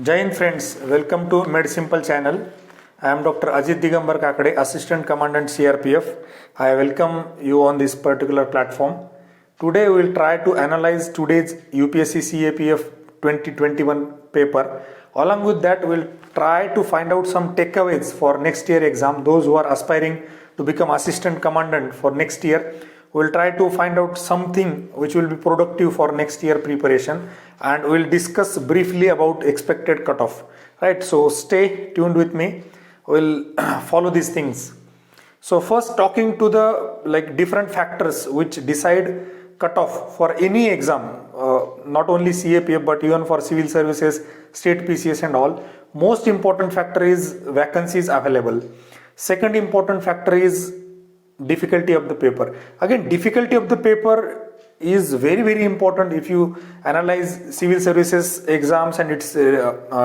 Jai Hind friends, welcome to Med Simple channel. I am Dr. Ajit Kakde, Assistant Commandant CRPF. I welcome you on this particular platform. Today we will try to analyze today's UPSC CAPF 2021 paper. Along with that, we will try to find out some takeaways for next year exam. Those who are aspiring to become Assistant Commandant for next year, we will try to find out something which will be productive for next year preparation, and we will discuss briefly about expected cutoff. Right, so stay tuned with me. We'll follow these things. So first, talking to the different factors which decide cutoff for any exam, not only CAPF but even for civil services, state PCS and all. Most important factor is vacancies available. Second important factor is difficulty of the paper. Again, difficulty of the paper is very important if you analyze civil services exams and its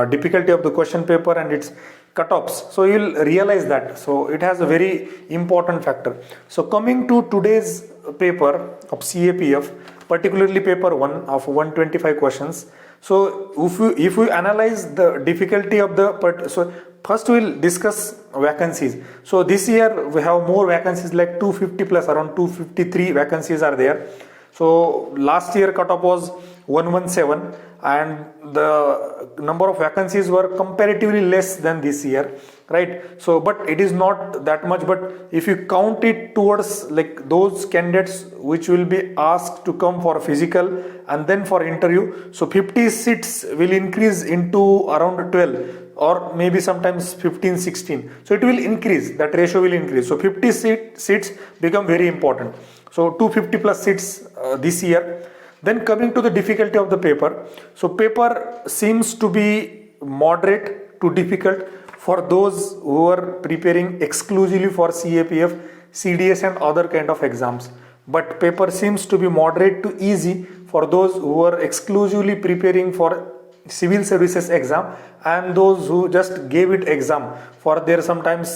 difficulty of the question paper and its cutoffs. So you will realize that. So it has a very important factor. So coming to today's paper of CAPF, particularly paper 1 of 125 questions. So if we analyze the difficulty of the so first we will discuss vacancies. So this year we have more vacancies, like 250 plus, around 253 vacancies are there. So last year cutoff was 117 and the number of vacancies were comparatively less than this year, right? So but it is not that much, but if you count it towards like those candidates which will be asked to come for physical and then for interview, so 50 seats will increase into around 12 or maybe sometimes 15, 16. So it will increase, that ratio will increase. So 50 seats become very important. So 250 plus seats this year. Then coming to the difficulty of the paper. So paper seems to be moderate to difficult for those who are preparing exclusively for CAPF, CDS and other kind of exams. But paper seems to be moderate to easy for those who are exclusively preparing for civil services exam and those who just gave it exam for their sometimes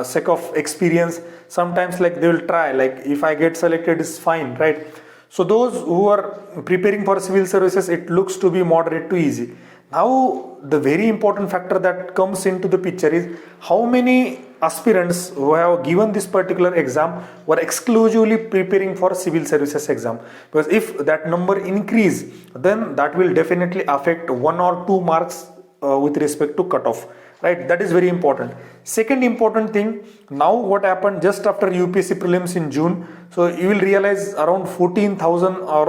sake of experience. Sometimes like they will try, like if I get selected is fine, right? So those who are preparing for civil services, it looks to be moderate to easy. Now the very important factor that comes into the picture is how many aspirants who have given this particular exam were exclusively preparing for civil services exam. Because if that number increase, then that will definitely affect 1 or 2 marks with respect to cutoff. Right, that is very important. Second important thing, now what happened just after UPSC Prelims in June, so you will realize around 14,000 or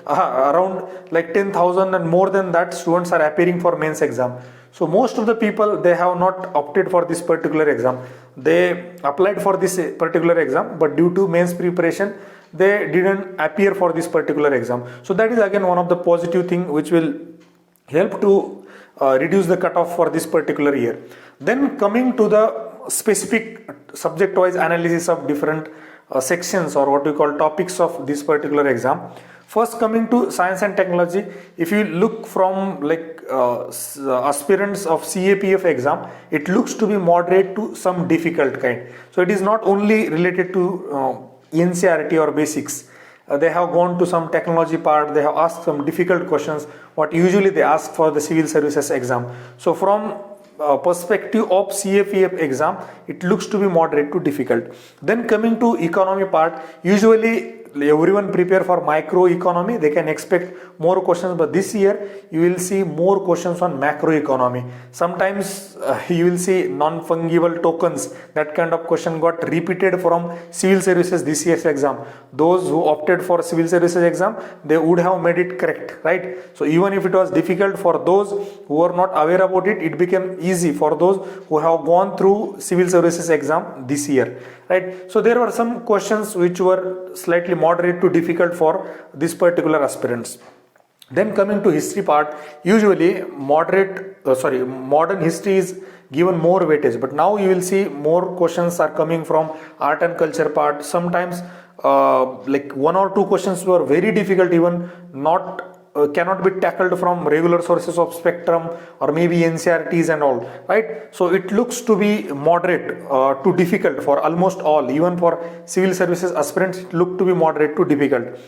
around like 10,000 and more than that students are appearing for mains exam. So most of the people, they have not opted for this particular exam. They applied for this particular exam, but due to mains preparation, they didn't appear for this particular exam. So that is again one of the positive thing which will help to reduce the cutoff for this particular year. Then coming to the specific subject wise analysis of different sections or what we call topics of this particular exam. First, coming to science and technology, if you look from aspirants of CAPF exam, it looks to be moderate to some difficult kind. So it is not only related to NCERT or basics. They have gone to some technology part, they have asked some difficult questions, what usually they ask for the civil services exam. So from perspective of CAPF exam, it looks to be moderate to difficult. Then coming to economy part, usually everyone prepare for microeconomy, they can expect more questions, but this year you will see more questions on macroeconomy. Sometimes you will see non-fungible tokens, that kind of question got repeated from civil services this year's exam. Those who opted for civil services exam, they would have made it correct, right? So even if it was difficult for those who were not aware about it, it became easy for those who have gone through civil services exam this year, right? So there were some questions which were slightly moderate to difficult for this particular aspirants. Then coming to history part, usually modern history is given more weightage, but now you will see more questions are coming from art and culture part. Sometimes like 1 or 2 questions were very difficult, even not cannot be tackled from regular sources of spectrum or maybe NCERTs and all, right? So it looks to be moderate to difficult for almost all, even for civil services aspirants, it looked to be moderate to difficult.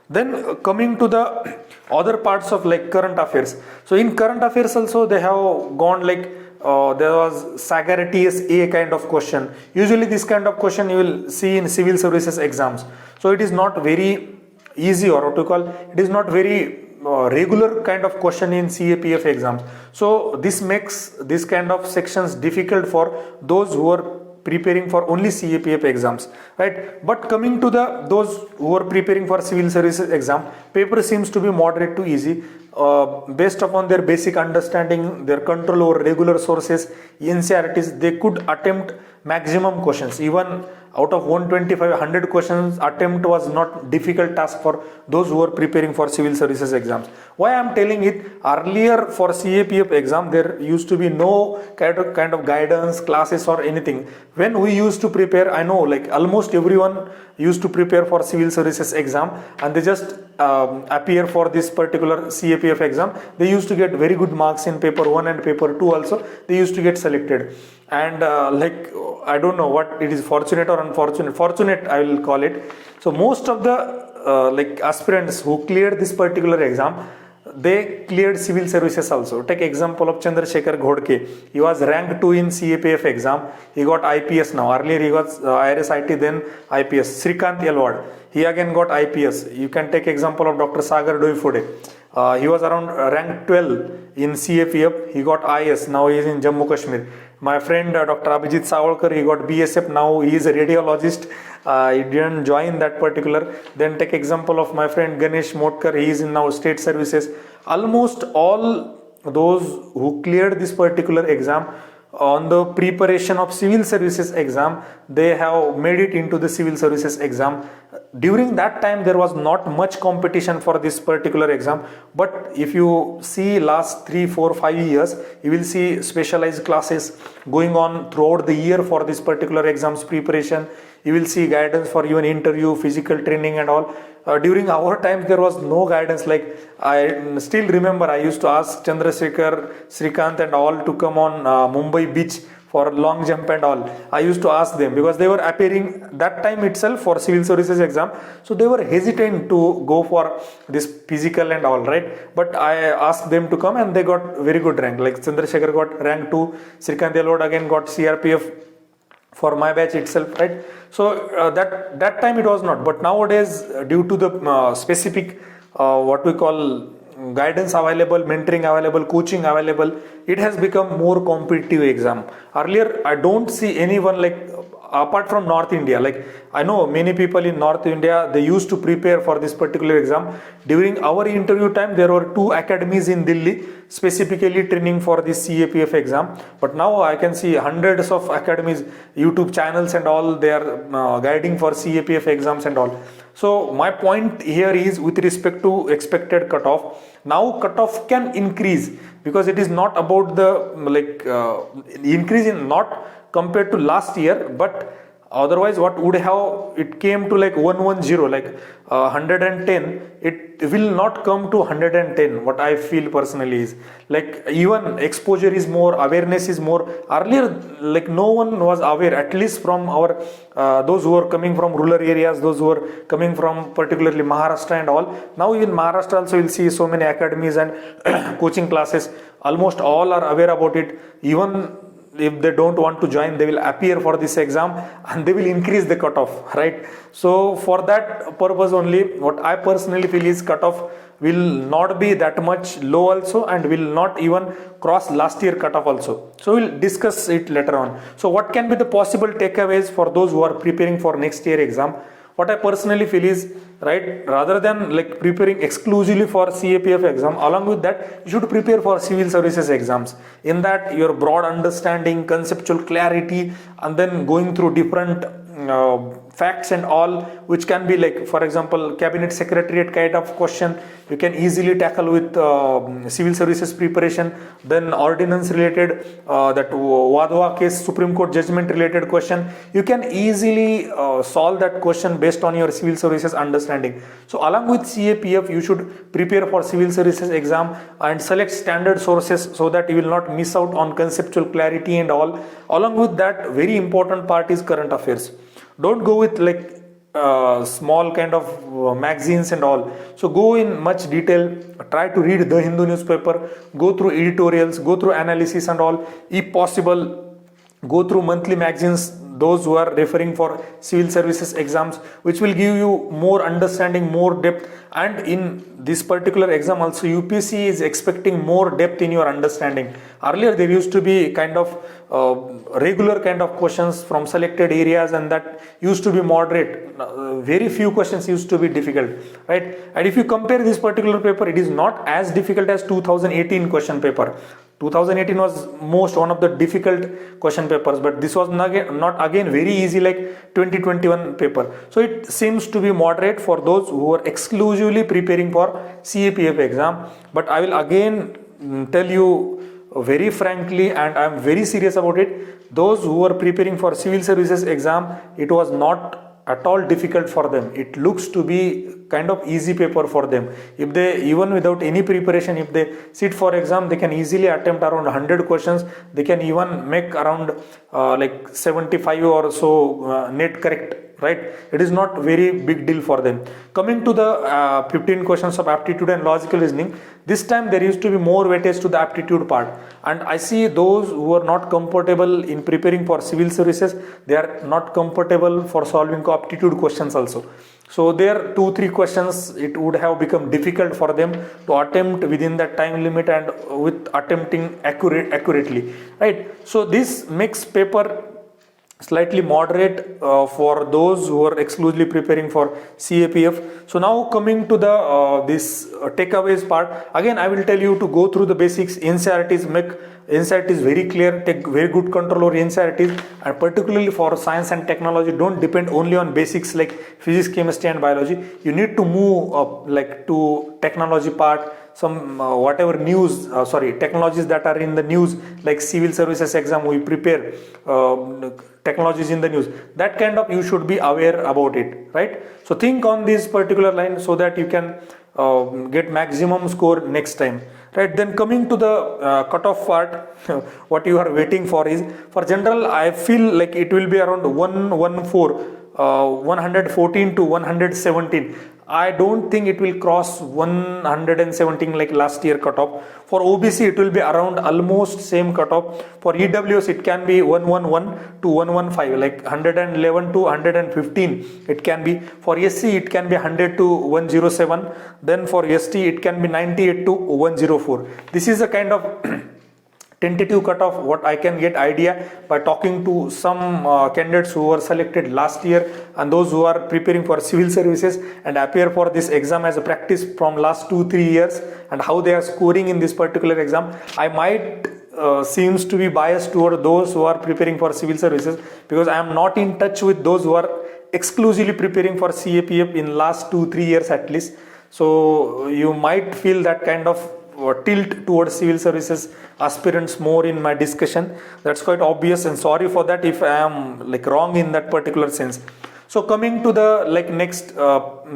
Then coming to the other parts of like current affairs. So in current affairs also they have gone like there was Sagar TSA kind of question. Usually this kind of question you will see in civil services exams. So it is not very easy, or what to call, it is not very regular kind of question in CAPF exams. So this makes this kind of sections difficult for those who are preparing for only CAPF exams, right? But coming to those who are preparing for civil services exam, paper seems to be moderate to easy. Based upon their basic understanding, their control over regular sources, NCERTs, they could attempt maximum questions. Even out of 125, 100 questions attempt was not difficult task for those who are preparing for civil services exams. Why I am telling it, earlier for CAPF exam there used to be no kind of guidance, classes or anything. When we used to prepare, I know like almost everyone used to prepare for civil services exam, and they just appear for this particular CAPF exam. They used to get very good marks in paper 1 and paper 2 also. They used to get selected. And like I don't know what it is, fortunate or unfortunate, fortunate I will call it. So most of the like aspirants who cleared this particular exam, they cleared civil services also. Take example of Chandrasekhar Ghodke. He was ranked 2 in CAPF exam. He got IPS now. Earlier he got IRS-IT, then IPS. Srikant Yelwad, he again got IPS. You can take example of Dr. Sagar Doifude. He was around rank 12 in CAPF. He got IS. Now he is in Jammu Kashmir. My friend Dr. Abhijit Savalkar, he got BSF. Now he is a radiologist. He didn't join that particular. Then take example of my friend Ganesh Motkar. He is in now state services. Almost all those who cleared this particular exam on the preparation of civil services exam, they have made it into the civil services exam. During that time there was not much competition for this particular exam, but if you see last 3, 4, 5 years, you will see specialized classes going on throughout the year for this particular exams preparation. You will see guidance for even interview, physical training and all. During our time there was no guidance. Like I still remember I used to ask Chandrasekhar, Srikant and all to come on Mumbai beach for long jump and all. I used to ask them because they were appearing that time itself for civil services exam. So they were hesitant to go for this physical and all, right? But I asked them to come and they got very good rank. Like Chandrasekhar got rank 2, Srikant Yelwad again got CRPF for my batch itself, right? So that time it was not. But nowadays due to the specific what we call guidance available, mentoring available, coaching available, it has become more competitive exam. Earlier I don't see anyone like apart from North India. Like I know many people in North India, they used to prepare for this particular exam. During our interview time there were 2 academies in Delhi specifically training for this CAPF exam. But now I can see hundreds of academies, YouTube channels and all, they are guiding for CAPF exams and all. So my point here is with respect to expected cutoff. Now cutoff can increase because it is not about the like increase in not compared to last year, but otherwise what would have it came to like 110, like 110, it will not come to 110. What I feel personally is like even exposure is more, awareness is more. Earlier like no one was aware, at least from our those who are coming from rural areas, those who are coming from particularly Maharashtra and all. Now in Maharashtra also you'll see so many academies and coaching classes. Almost all are aware about it. Even if they don't want to join, they will appear for this exam and they will increase the cutoff, right? So for that purpose only, what I personally feel is cutoff will not be that much low also and will not even cross last year cutoff also. So we'll discuss it later on. So what can be the possible takeaways for those who are preparing for next year exam? What I personally feel is, right, rather than like preparing exclusively for CAPF exam, along with that you should prepare for civil services exams. In that your broad understanding, conceptual clarity, and then going through different facts and all, which can be like, for example, cabinet secretariat kind of question you can easily tackle with civil services preparation. Then ordinance related, that Wadhwa case Supreme Court judgment related question, you can easily solve that question based on your civil services understanding. So along with CAPF you should prepare for civil services exam and select standard sources so that you will not miss out on conceptual clarity and all. Along with that, very important part is current affairs. Don't go with like small kind of magazines and all. So go in much detail, try to read the Hindu newspaper, go through editorials, go through analysis and all. If possible, go through monthly magazines, those who are referring for civil services exams, which will give you more understanding, more depth. And in this particular exam also, UPSC is expecting more depth in your understanding. Earlier there used to be kind of regular kind of questions from selected areas, and that used to be moderate. Very few questions used to be difficult, right? And if you compare this particular paper, it is not as difficult as 2018 question paper. 2018 was one of the difficult question papers, but this was not again very easy like 2021 paper. So it seems to be moderate for those who are exclusively preparing for CAPF exam. But I will again tell you very frankly, and I am very serious about it, those who are preparing for civil services exam, it was not at all difficult for them. It looks to be kind of easy paper for them. If they, even without any preparation, if they sit for exam, they can easily attempt around 100 questions. They can even make around like 75 or so net correct, right? It is not very big deal for them. Coming to the 15 questions of aptitude and logical reasoning, this time there used to be more weightage to the aptitude part, and I see those who are not comfortable in preparing for civil services, they are not comfortable for solving aptitude questions also. So there 2-3 questions, it would have become difficult for them to attempt within that time limit and with attempting accurately, right? So this makes paper slightly moderate for those who are exclusively preparing for CAPF. So now coming to the this takeaways part, again I will tell you to go through the basics. NCERT is very clear, take very good control over NCERT, and particularly for science and technology, don't depend only on basics like physics, chemistry and biology. You need to move up like to technology part, some whatever news, technologies that are in the news, like civil services exam we prepare, technologies in the news, that kind of you should be aware about it, right? So think on this particular line so that you can get maximum score next time, right? Then coming to the cutoff part, what you are waiting for is, for general I feel like it will be around 114 to 117. I don't think it will cross 117 like last year cutoff. For OBC it will be around almost same cutoff. For EWS it can be 111 to 115, like 111 to 115 it can be. For SC it can be 100 to 107. Then for ST it can be 98 to 104. This is a kind of tentative cutoff what I can get idea by talking to some candidates who were selected last year and those who are preparing for civil services and appear for this exam as a practice from last 2-3 years, and how they are scoring in this particular exam. I might seems to be biased toward those who are preparing for civil services, because I am not in touch with those who are exclusively preparing for CAPF in last 2-3 years at least. So you might feel that kind of tilt towards civil services aspirants more in my discussion. That's quite obvious, and sorry for that if I am like wrong in that particular sense. So coming to the like next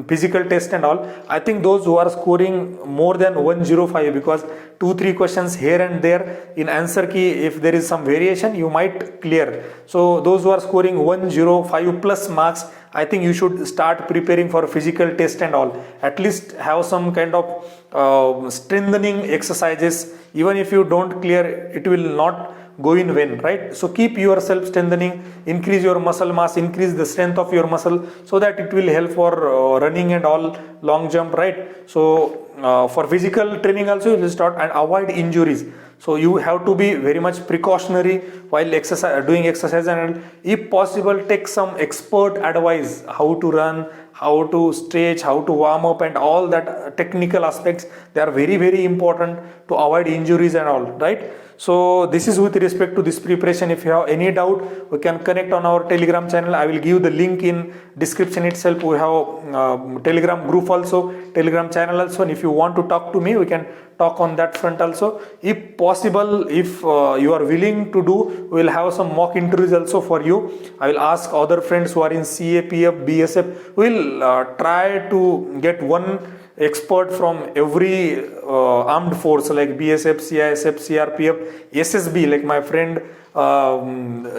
physical test and all, I think those who are scoring more than 105, because 2-3 questions here and there in answer key, if there is some variation you might clear. So those who are scoring 105 plus marks, I think you should start preparing for physical test and all. At least have some kind of strengthening exercises. Even if you don't clear, it will not go in vain, right? So keep yourself strengthening, increase your muscle mass, increase the strength of your muscle, so that it will help for running and all, long jump, right? So for physical training also you will start, and avoid injuries. So you have to be very much precautionary while doing exercise, and if possible take some expert advice, how to run, how to stretch, how to warm up, and all that technical aspects, they are very, very important to avoid injuries and all, right? So this is with respect to this preparation. If you have any doubt, we can connect on our Telegram channel. I will give the link in description itself. We have Telegram group also, Telegram channel also, and if you want to talk to me, we can talk on that front also. If possible, if you are willing to do, we will have some mock interviews also for you. I will ask other friends who are in CAPF, BSF. We will try to get one expert from every armed force like BSF, CISF, CRPF, SSB. Like my friend,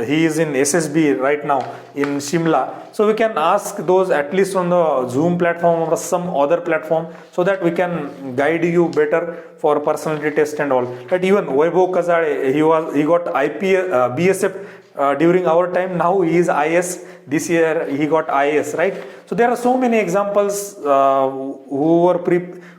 he is in SSB right now in Shimla. So we can ask those at least on the Zoom platform or some other platform, so that we can guide you better for personality test and all. But even Vaibhav Kazade, he got BSF during our time. Now he is IS. This year he got IS, right? So there are so many examples who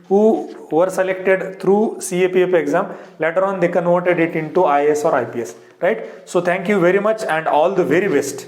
were selected through CAPF exam. Later on they converted it into IS or IPS, right? So thank you very much and all the very best.